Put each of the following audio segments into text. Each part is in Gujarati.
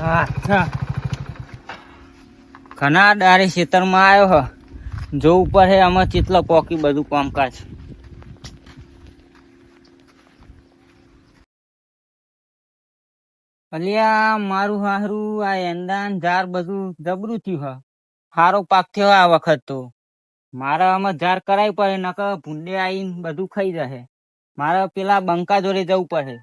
અચ્છા ઘણા દારે ખેતરમાં આવ્યો હ જોવું પડે આમાં ચેટલો પોકી બધું કામકાજ. અલ્યા મારું હારું આ એંદાન ઝાર બધું જબરું થયું હ. સારો પાક થયો આ વખત તો. મારે આમાં ઝાર કરાવી પડે નકર ભૂંડે આવીને બધું ખાઈ જશે. મારે પેલા બંકા જોડે જવું પડે.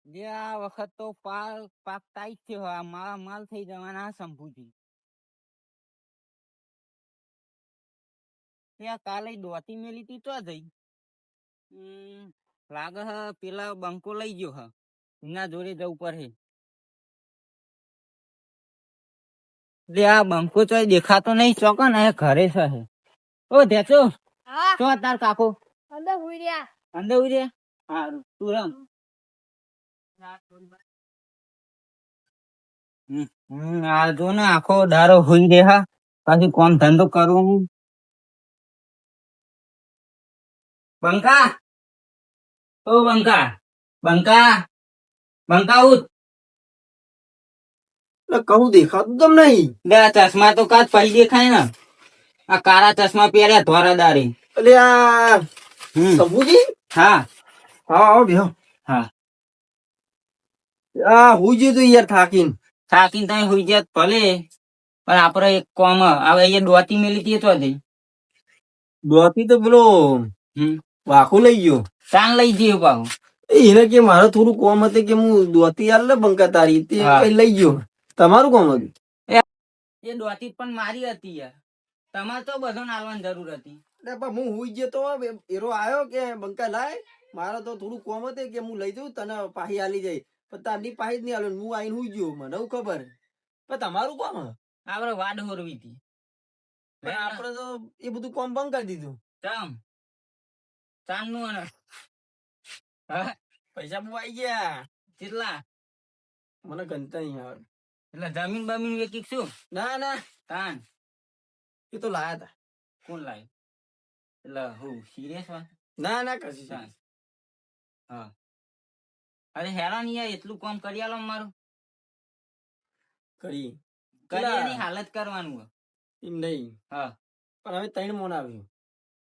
જે આ વખત તો પાક ટાઈટ થયો આ મારા માલ થઈ જવાના શંભુજી. ત્યાં કાલે દોતી મેલી તી તો જઈ લાગે હ પેલા બંકો લઈ ગયો હ એના જોડે જવું પડે. એટલે આ બંકો તો દેખાતો નહીં ચોકો ને ઘરે છે. ઓ દેચો તો તાર કાકો અંદર ઉઈ રહ્યા હારું તું રમ. આ જો ને આખો દારો હોઈ રે હા પાછી કોમ ધંધો કરવું. બંકા ઓ બંકા બંકા બંકા ઉઠ. કહું દેખાતું તમ નહીં. લે આ ચશ્મા તો કાચ પડી દેખાય ને. આ કાળા ચશ્મા પહેર્યા ધોરાદારી. એટલે આ શંભુજી હા હા આવો બેહો. હા હું જે તું યાર થાકીને ત્યાં હોઈ જાત ભલે પણ આપડે એક કોમ હવે અહીંયા દોતી મેલી હતી તો જઈ દોતી તો પેલો વાખું લઈ ગયો. તાન લઈ જઈએ પાછું. એને કે મારે થોડું કોમ હતું કે હું દોતી યાર લે બંકા તારી તે લઈ ગયો. તમારું કોમ હતું એ દોતી પણ મારી હતી યાર. તમારે તો બધો નાલવાની જરૂર હતી. હું હુઈ ગયો તો એરો આવ્યો કે બંકા લાય મારે તો થોડું કોમ હતું કે હું લઈ જઉં તને પાહી આલી જાય પણ તારની પાહી જ નહીં આલ્યો. હું આઈને હુઈ ગયો મને એવું ખબર પણ તમારું કોમ આપડે વાડ હોરવી હતી આપડે તો એ બધું કોમ બંધ કરી દીધું. ચમ ચાંદ નું પૈસા બહુ આવી ગયા. કેટલા મને ગણતા નહીં આવે. એટલે જમીન બમીન વેચી શું? ના ના તાન એ તો લાયા તા. કોણ લાવ્યું? એટલે હું સિરિયસ વાત? ના ના કશી તાન હા અરે હેરાન યાર એટલું કામ કરી આલો મારું. કરી કરીએની હાલત કરવાનું એમ નહીં. હા પણ હવે 3 મોન આવ્યું.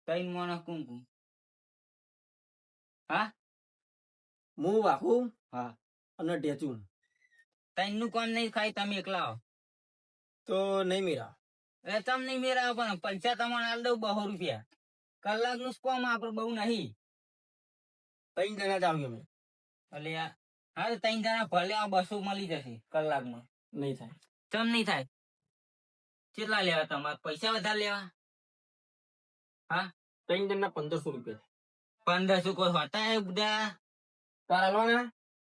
3 મોણ કું હા હું વાહું હા અને ઢેચું 3 નું કામ નહીં ખાય તમે એકલા તો નહીં મેરા. એ તમ નહીં મેરા પણ પૈસા તમને આલ દઉં 200 રૂપિયા કલાક નું કામ આપડે બહુ નહીં. 3 જણા જ આવ્યું અમે. એટલે હા 3 જણા ભલે આ 200 મળી જશે કલાકમાં. નહીં થાય. ચમ નહીં થાય? કેટલા લેવા તમારે પૈસા વધારે લેવા? હા 3 જણા 1500 રૂપિયા. 1500 કોઈ હોતા હે બધા? તાર આલવાના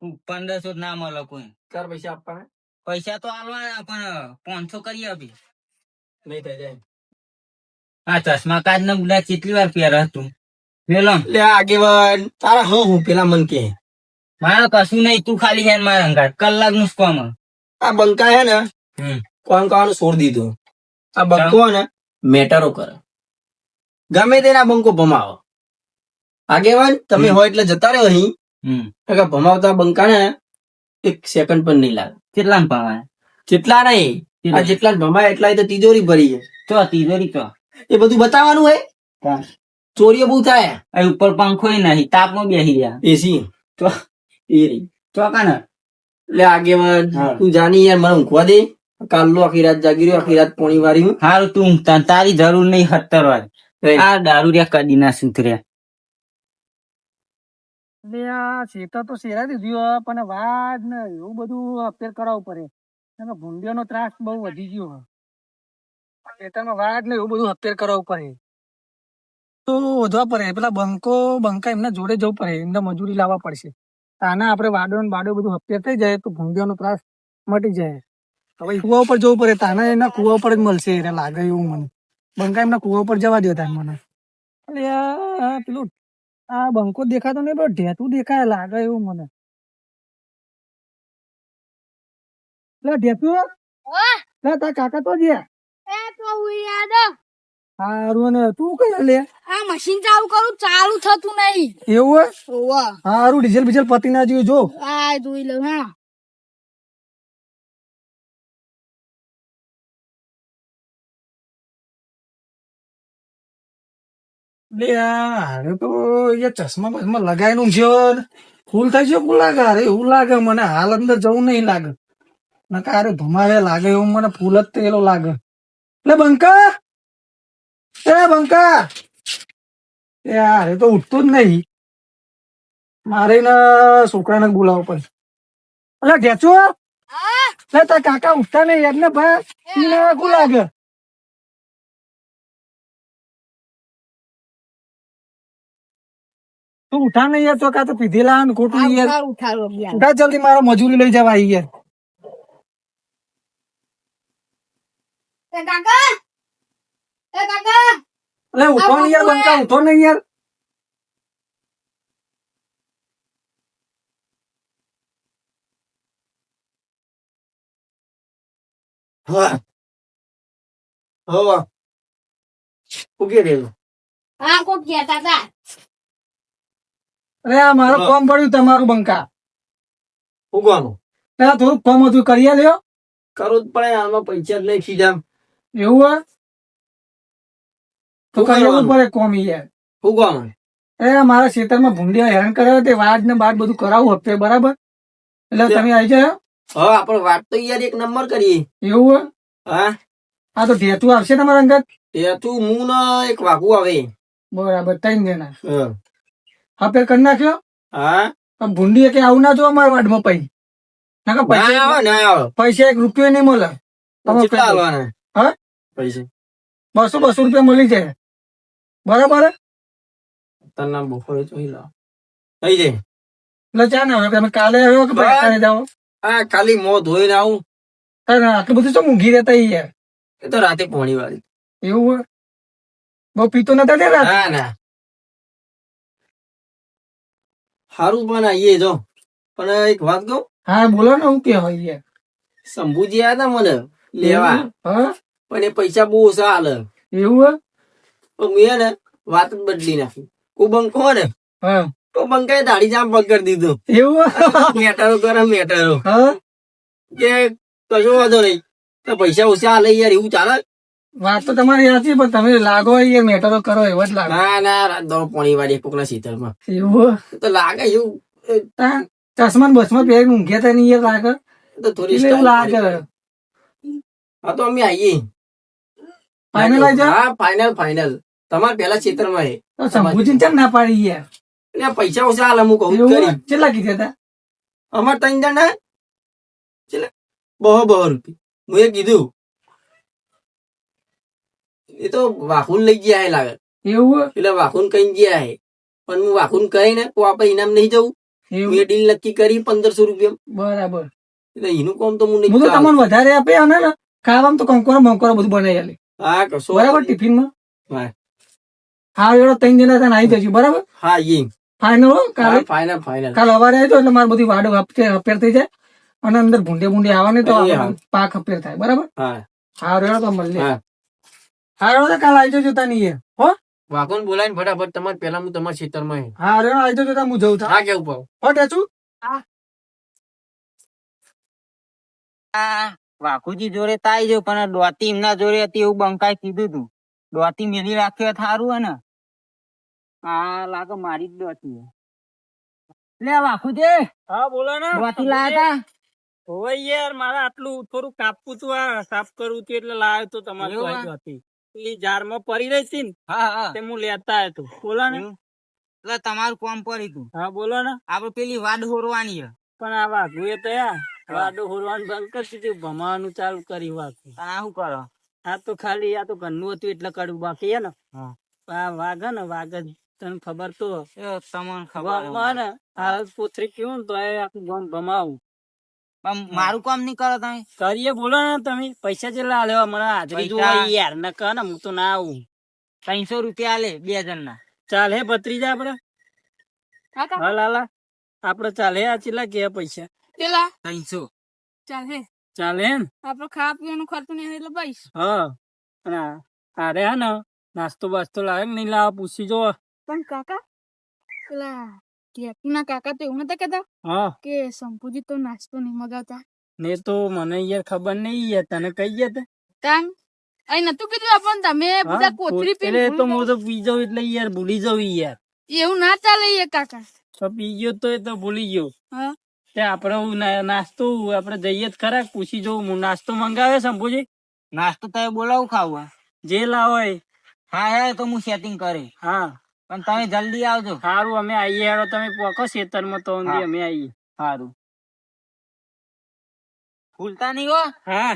1500 ના મળે કોઈ. ચાર પૈસા આપવાના. પૈસા તો આલવાના પણ 500 કરી આપી. નહીં થાય જાય. આ ચશ્મા કાઢ ને બધા કેટલી વાર પહેરે તું પેલો લે આગેવાન તારા હું પેલા મન કે મારે કશું નહીં તું ખાલી હે મારા અંગાત કલાક નું કામ. આ બંકા હે ને કોણ કોણ છોડ દીધું. આ બંકો ને મેટરો કરે ગમે તેના બંકો ભમાવો. આગેવાન તમે હોય એટલે જતા રહ્યો અહીં ભમાવતા બંકા ને 1 સેકન્ડ પણ નહીં લાગે. કેટલા પાવાય? જેટલા નહીં આ જેટલા ભમાય એટલા તો તિજોરી ભરી છે. તો તિજોરી તો એ બધું બતાવવાનું હોય. ચોરીઓ બહુ થાય. ઉપર પંખો નહીં તાપમાં બેસી રહ્યા એસી તો એ રહી ચોકાને. એટલે આગેવાન તું જાની યાર મને ઊંઘવા દે. કાલનો આખી રાત જાગી રહ્યો આખી રાત પોણી વારી. હારું તું ઊંઘતા તારી જરૂર નહીં 70 વાર આ દારૂડિયા કદી ના સુધર્યા. શેતા તો શેરા દીધું પણ વાદ ને એવું બધું અપેર કરાવવું પડે. ભૂંડિયો નો ત્રાસ બહુ વધી ગયો. ખેતરમાં વાદ ને એવું બધું અપેર કરાવવું પડે તો વધવા પડે. પેલા બંકા એમના જોડે જવું પડે. એમને મજૂરી લાવવા પડશે. આના આપડે વાડો ને બાડો બધું અપેર થઈ જાય તો ભૂંડિયો નો ત્રાસ મટી જાય. હવે કુવા ઉપર જવું પડે. તાના એના કુવા ઉપર જ મળશે એને લાગે એવું મને. બંકા એમના કુવા ઉપર જવા દો તાન મને. એટલે પેલું આ બંકો દેખાતો નહીં પણ ઢેતું દેખાય લાગે એવું મને. ઢેતું તાર કાકા તો જ્યાં હારું ને તું કઈ લે આ મશીન ચાલુ કરું ચાલુ થતું નહીં. એવું હે? ઓવા હારું ડીઝલ બીઝલ પતી ના જોયું જો. આ જોઈ લઉં હા. લે હારે તો એ ચશ્મા બસમાં લગાવીને છે ફૂલ થઈ ગયો ફૂલ લાગે અરે એવું લાગે મને હાલ અંદર જવું નહીં લાગે નકા અરે ભમાવે લાગે એવું મને ફૂલ જ તેલો લાગે. એટલે બંકા એ બંકા એ હારે તો ઉઠતું જ નહીં મારે ને છોકરાને બોલાવવું પડે. એટલે ઢેચો લે તાર કાકા ઉઠતા નહીં યાર ને ભાઈ ઈને શું લાગે તું ઉઠા નહીં યાર તો કા તો પીધેલા ને ખોટું યાર ઉઠાડો અગિયાર. ઉઠા જલ્દી મારો મજૂરી લઈ જવા યાર. એ કાકા એટલે ઉઠો નહીં યાર બંકા ઉઠો નહીં યાર. હા હા ઉગે રેલું હા કોક કહેતા હતા. અરે આ મારું ફોર્મ પડ્યું તમારું બંકા ઉગવાનું પેલા થોડુંક ફોર્મ હતું કરી લ્યો. કરવું જ પડે આમાં પૈસા જ નહીં ખીજામ એવું હે તો કરવું પડે કોમ યાર. ઉગવાનું અરે મારા ખેતરમાં ભૂંડિયા હેરાન કરે તે વાડ ને બાદ બધું કરાવું હપ્તે બરાબર એટલે તમે આવી જાઓ. હા આપડે વાત તો યાર એક નંબર કરીએ. એવું હે હા આ તો ઢેચું આવશે તમારા અંગત એ તું હું ને એક વાઘુ આવે. બરાબર ત્રણ જણા હા હપ્તે કરી નાખ્યો. હા પણ ભૂંડી કે આવું ના જો અમારા વાડમાં પૈ નાકા ના પૈસા આવે ના આવે પૈસા 1 રૂપિયો નહીં મળે. તમે કેટલા હાલવાના હા પૈસા 200 રૂપિયા મળી જાય બરાબર હે? તને બપોરે જોઈ લો થઈ જાય. એટલે ચા ને હવે તમે કાલે આવ્યો કે પછી અત્યારે જાઓ હા ખાલી મોં ધોઈને આવું તારે આટલું બધું શું ઊંઘી રહેતા યાર. એ તો રાતે પોણી વાળી. એવું હોય બહુ પીતો નતા તે રાત. ના ના સારું પણ આવીએ જો પણ એક વાત કહું હા બોલો ને હું કે હોય યાર. શંભુજી આવ્યા હતા મને લેવા હા પણ એ પૈસા બહુ ઓછા હાલે એવું હે તો મેં ને વાત જ બદલી નાખી. બંકો ને હા તો બંકાએ દાઢી જામ પકડી દીધું. એવું હે? મેટરો કરે મેટરો હા કે કશો વાંધો નહીં તો પૈસા ઓછા હાલે યાર એવું ચાલે. વાત તો તમારી સાચી પણ તમે લાગો યાર મેટરો કરો એવો જ લાગે. ના ના રાત દો પોણી વાળી કોકના સીતરમાં એવું તો લાગે એવું હે? ચશ્મા બસમાં પહેરીને ઊંઘ્યા તા નહીં યાર લાગે તો થોડી એટલે એવું style લાગે. કરી. હા તો અમે આવીએ ફાઇનલ આવી જાય હા ફાઇનલ ફાઇનલ તમારે પેલા ક્ષેત્રમાં હે તો શંભુજીને કેમ ના પાડી યાર. એટલે પૈસા ઓછા હાલે હું કહું જ એવું કરી. હે? કેટલા કીધા હતા અમારે 3 જણા એટલે બહો રૂપિયા હું એ કીધું એ તો વાહુન લઈ ગયા હે લાગે એવું હે? એટલે વાહુન કઈ ગયા હે પણ હું વાહુન કહીને તો આપણે ઇનામ નહીં જવું. એવું મેં ડીલ નક્કી કરી 1500 રૂપિયા બરાબર. એટલે એનું કામ તો હું નહીં હું તો ચાલે. તમને વધારે આપે અને ને ખાવામાં તો કંકોરો બંકોરો બધું બનાવી આલે હા કશો બરાબર ટિફિનમાં. હા હા એવડો 3 જણા તને આવી જજો બરાબર હા ઈ ફાઇનલ હો કાલે ફાઇનલ ફાઇનલ કાલ સવારે આવજો એટલે મારે બધી વાડો હપ્પેર થઈ જાય અને અંદર ભૂંડે આવવાની તો એ આપણે પાક હપ્પેર થાય બરાબર. હા હા રેડો તો મળીએ. હા હા રેડો તો કાલ આવી જજો તાની એ હો. વાહુન બોલાવીને ફટાફટ તમારે પેલા હું તમારા ક્ષેત્રમાં હે. હા રેડો આવી જજો તા હું જઉં છું હા કેવું પાવ હો ટેચું. આ વાઘુજી જોડે તાઈ જો પણ દોતી એમના જોડે હતી એવું બંકાએ કીધું તું. દોતી મેલી રાખ્યો થારું હે ને હા લાગે મારી જ દોતી હે. લે વાઘુજી હા બોલો ને દોતી લાયા તા હોય યાર મારે આટલું થોડું કાપવું તું આ સાફ કરવું હતું એટલે લાવ્યો તો તમારી એવું પાસે હે? હતી પેલી જારમાં પડી રહી હતી ને હા હા તે હું લેતા આવ્યો તું બોલો ને. એવું? એટલે તમારું કોમ પડી તું હા બોલો ને આપડે પેલી વાડ હોરવાની હે. પણ આ વાઘુ એ તો યાર વાડો હોરવાનું બંધ કરી દીધું ભમાવાનું ચાલુ કરી વાઘુ. આ શું કરો આ તો ખાલી આ તો ઘરનું હતું એટલે કરવું બાકી હે ને હા. આ વાઘ હે ને વાઘ જ તને ખબર તો એ તમને ખબર ગામમાં હે ને આ પોથરી કેવું ને તો એ આખું ગામ ભમાવું પણ મારું કામ નહીં કરો તમે કરીએ બોલો ને તમે પૈસા જેટલા લેવા મને હાજરી પૈસા? જોવા યાર ન કહે ને હું તો ના આવું 300 રૂપિયા આલે 2 જણના. ચાલ હે ભત્રીજા આપડે હા લાલા આપડે ચાલે આ ચેલા કે પૈસા પેલા 300 ચાલ હે ચાલે હે ને આપડે ખાવા પીવાનું ખર્ચ નહીં એટલે પૈસા હા અને અરે હે ને નાસ્તો બાસ્તો લાવે કે નહીં લાવે પૂછી જો. પણ કાકા પેલા કેતુના કાકા તો એવું નતા કહેતા હા કે શંભુજી તો નાસ્તો નહીં મગાવતા ને તો મને યાર ખબર નહીં યાર, તને કહી ગયા તે? તાન અહીં નતું કીધું આપણને તમે બધા કોથળી પીને એટલે તો ભૂલી હું તો પી જાઉં એટલે યાર ભૂલી જાઉં યાર. જાઓ. એવું ના ચાલે એ કાકા. તો પી ગયો તો એ તો ભૂલી ગયો. હા તે આપડે નાસ્તો આપડે જઈએ જ ખરા, પૂછી જોઉં. હું નાસ્તો મંગાવે શંભુજી? નાસ્તો તમે બોલાવું ખાવા? જે લાવો એ. હા હે તો હું સેટિંગ કરે, હા પણ તમે જલ્દી આવજો. સારું, અમે આવીએ હેડો, તમે પોકો ખેતરમાં તો હા. અમે આવીએ. સારું, ભૂલતા નહીં હો. હા